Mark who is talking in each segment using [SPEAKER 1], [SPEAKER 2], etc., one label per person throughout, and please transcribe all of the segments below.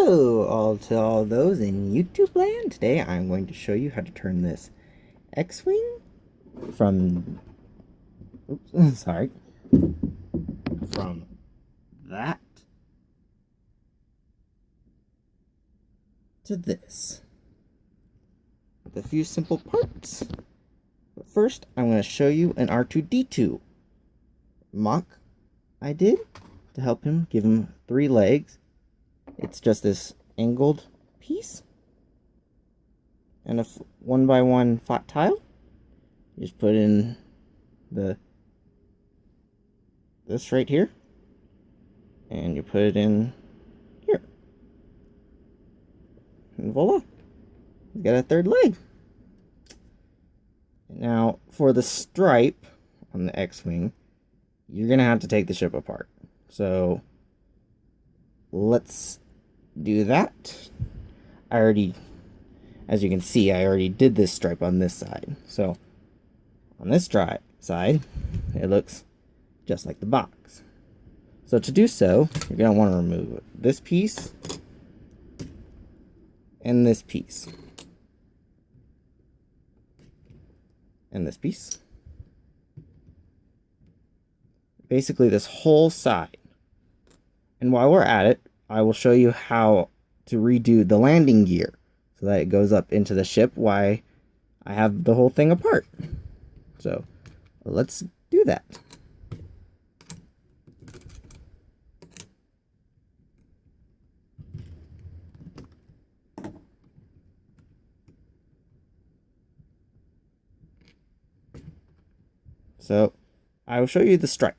[SPEAKER 1] Hello, all to all those in YouTube land. Today I'm going to show you how to turn this X-Wing from, sorry, from that to this with a few simple parts. But first, I'm going to show you an R2-D2 mock I did to help him, give him 3 legs. It's just this angled piece and a 1x1 flat tile. You just put in this right here, and you put it in here, and voila, you got a 3rd leg. Now for the stripe on the X-Wing, you're gonna have to take the ship apart. So let's do that. As you can see, I already did this stripe on this side. So on this side, it looks just like the box. So to do so, you're going to want to remove this piece and this piece. And this piece. Basically this whole side. And while we're at it, I will show you how to redo the landing gear so that it goes up into the ship while I have the whole thing apart. So let's do that. So I will show you the stripe.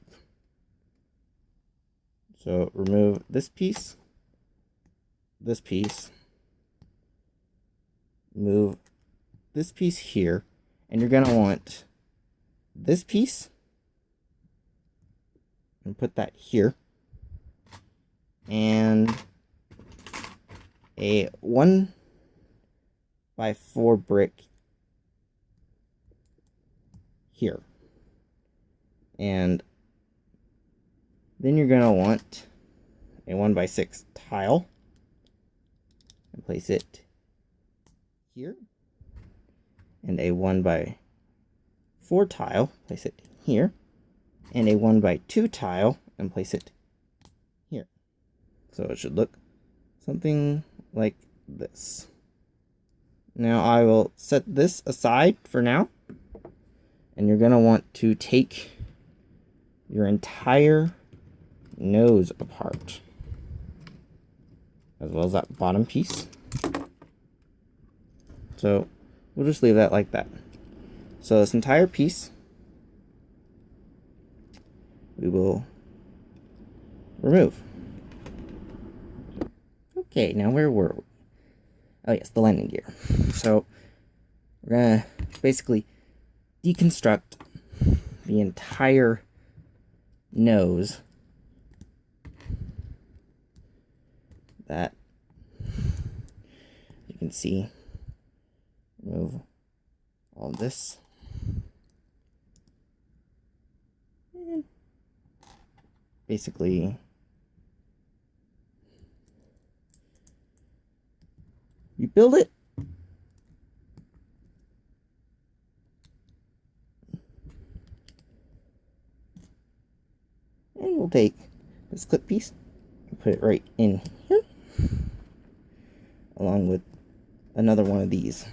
[SPEAKER 1] So remove this piece, move this piece here, and you're going to want this piece and put that here, and a 1x4 brick here. And then you're going to want a 1x6 tile and place it here. And a 1x4 tile, place it here. And a 1x2 tile and place it here. So it should look something like this. Now I will set this aside for now. And you're going to want to take your entire nose apart, as well as that bottom piece. So we'll just leave that like that. So this entire piece we will remove. Okay, now where were we? Oh yes, the landing gear. So we're gonna basically deconstruct the entire nose that you can see. Remove all this. And basically you build it and we'll take this clip piece and put it right in here, along with another one of these.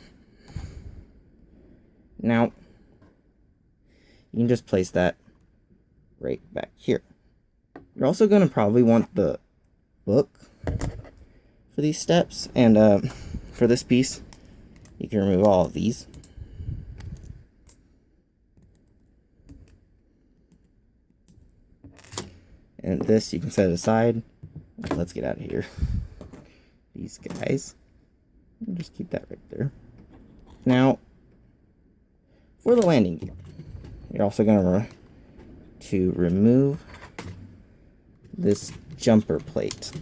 [SPEAKER 1] Now, you can just place that right back here. You're also going to probably want the book for these steps, and for this piece, you can remove all of these. And this you can set it aside. Let's get out of here. These guys. Just keep that right there. Now, for the landing gear, you're also going to remove this jumper plate.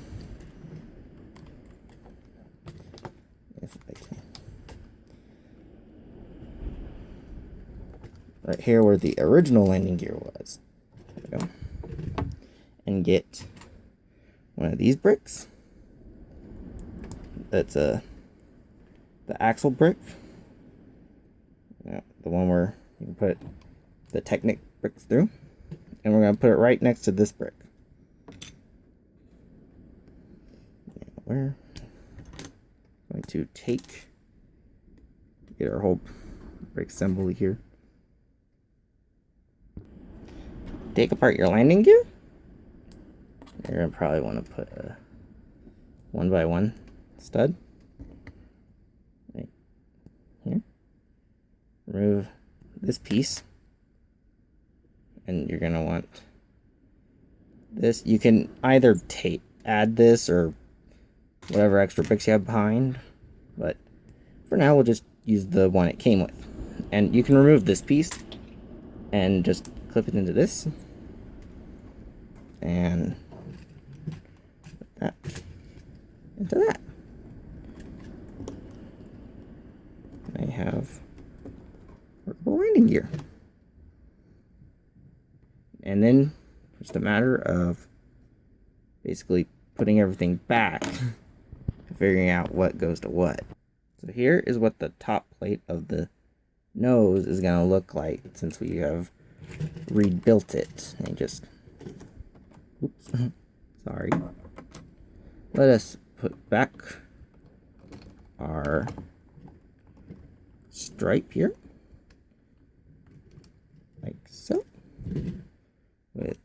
[SPEAKER 1] If I can. Right here where the original landing gear was. There we go. And get one of these bricks that's the axle brick. Yeah, the one where you can put the Technic bricks through. And we're going to put it right next to this brick. We're going to get our whole brick assembly here. Take apart your landing gear. You're going to probably want to put a 1x1 stud right here. Remove this piece. And you're going to want this. You can either add this or whatever extra bricks you have behind. But for now, we'll just use the one it came with. And you can remove this piece and just clip it into this. And put that into that. I have workable landing gear. And then just a matter of basically putting everything back and figuring out what goes to what. So here is what the top plate of the nose is going to look like since we have rebuilt it. And just, oops, sorry. Let us put back our stripe here, like so, with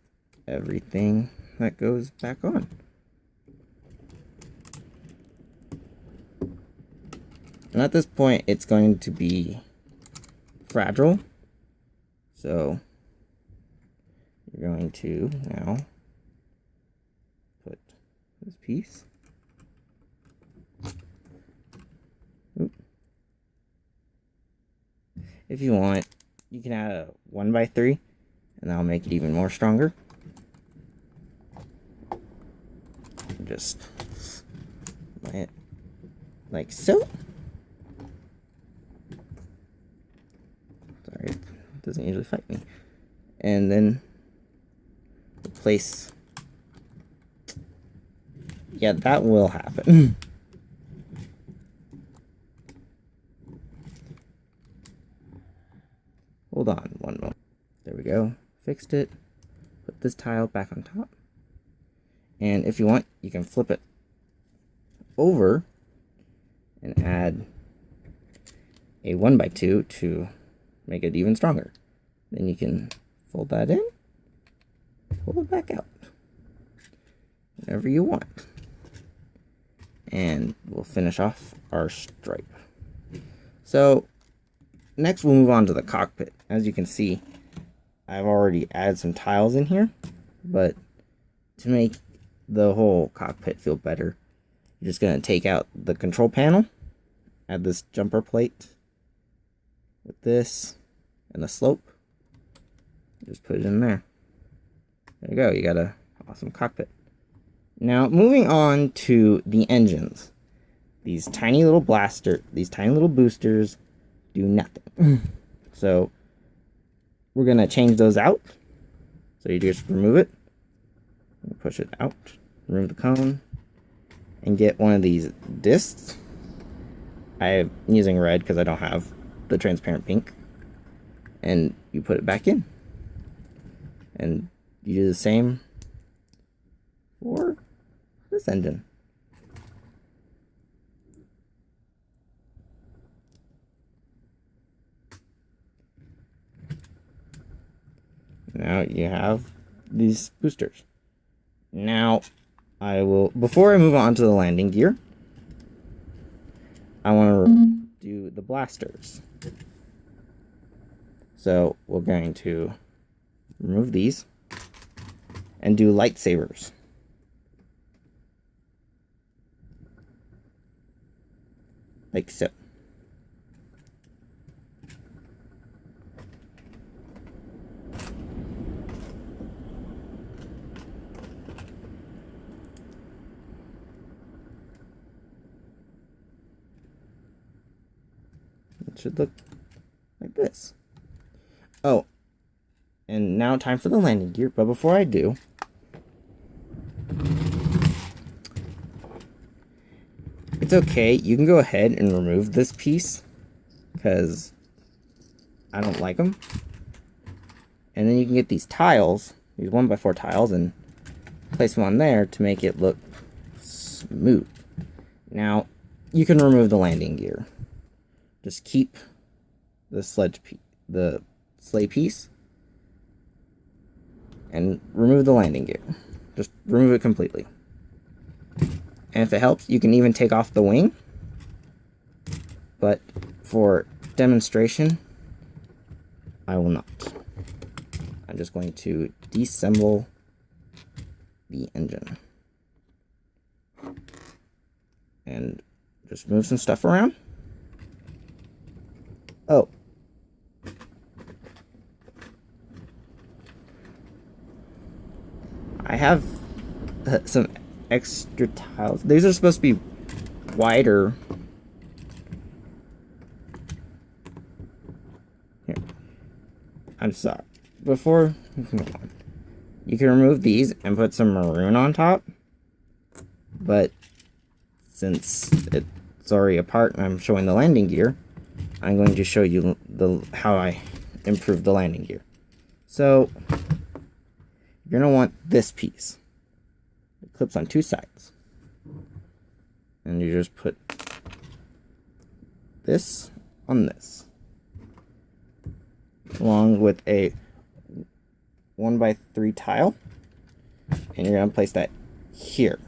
[SPEAKER 1] everything that goes back on. And at this point, it's going to be fragile. So you're going to now put this piece. Oop. If you want, you can add a 1x3, and that'll make it even more stronger. Just lay it like so. Sorry, it doesn't usually fight me. And then replace. Yeah, that will happen. Hold on one moment. There we go. Fixed it. Put this tile back on top. And if you want, you can flip it over and add a 1x2 to make it even stronger. Then you can fold that in, pull it back out whenever you want. And we'll finish off our stripe. So next we'll move on to the cockpit. As you can see, I've already added some tiles in here, but to make the whole cockpit feel better, you're just going to take out the control panel, add this jumper plate with this and the slope, just put it in there. There you go, you got a awesome cockpit. Now moving on to the engines. These tiny little boosters do nothing. So we're going to change those out. So you just remove it, push it out, remove the cone, and get one of these discs. I'm using red because I don't have the transparent pink. And you put it back in. And you do the same for this engine. Now you have these boosters. Now, before I move on to the landing gear, I want to do the blasters. So we're going to remove these and do lightsabers. Like so. It should look like this. Oh, and now time for the landing gear. But before I do, it's okay. You can go ahead and remove this piece because I don't like them. And then you can get these tiles, these 1x4 tiles, and place them on there to make it look smooth. Now, you can remove the landing gear. Just keep the sleigh piece, and remove the landing gear. Just remove it completely. And if it helps, you can even take off the wing. But for demonstration, I will not. I'm just going to disassemble the engine. And just move some stuff around. Oh. I have some extra tiles. These are supposed to be wider. Here. I'm sorry. Before you can go on, you can remove these and put some maroon on top. But since it's already apart and I'm showing the landing gear, I'm going to show you how I improved the landing gear. So you're going to want this piece. It clips on two sides. And you just put this on this. Along with a 1x3 tile. And you're going to place that here.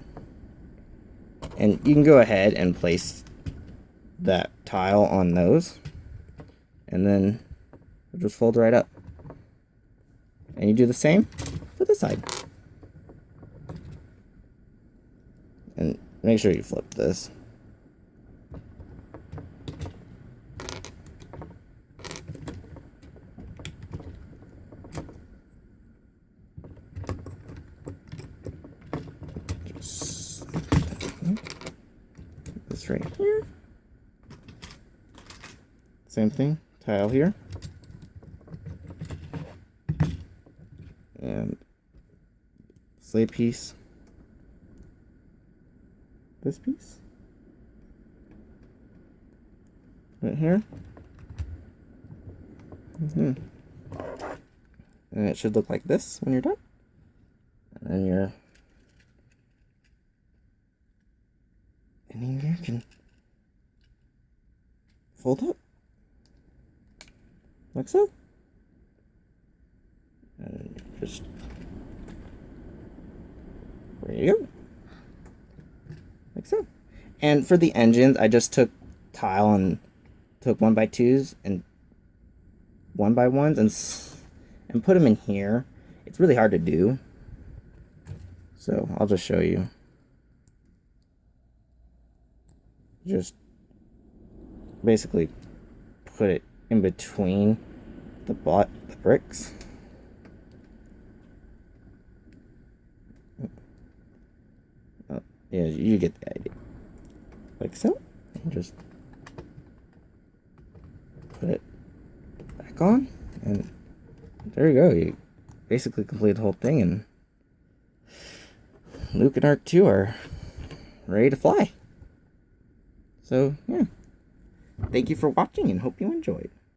[SPEAKER 1] And you can go ahead and place that tile on those. And then it'll just fold right up. And you do the same for this side. And make sure you flip this. Just this right here. Same thing, tile here. And sleigh piece. This piece. Right here. And it should look like this when you're done. And then your ending gear can fold up. Like so. And just ready to go. Like so. And for the engines, I just took tile and took 1x2s and 1x1s and put them in here. It's really hard to do. So I'll just show you. Just basically put it in between the bricks. Oh, yeah, you get the idea. Like so. And just put it back on, and there you go. You basically complete the whole thing, and Luke and Ark 2 are ready to fly. So, yeah. Thank you for watching and hope you enjoyed.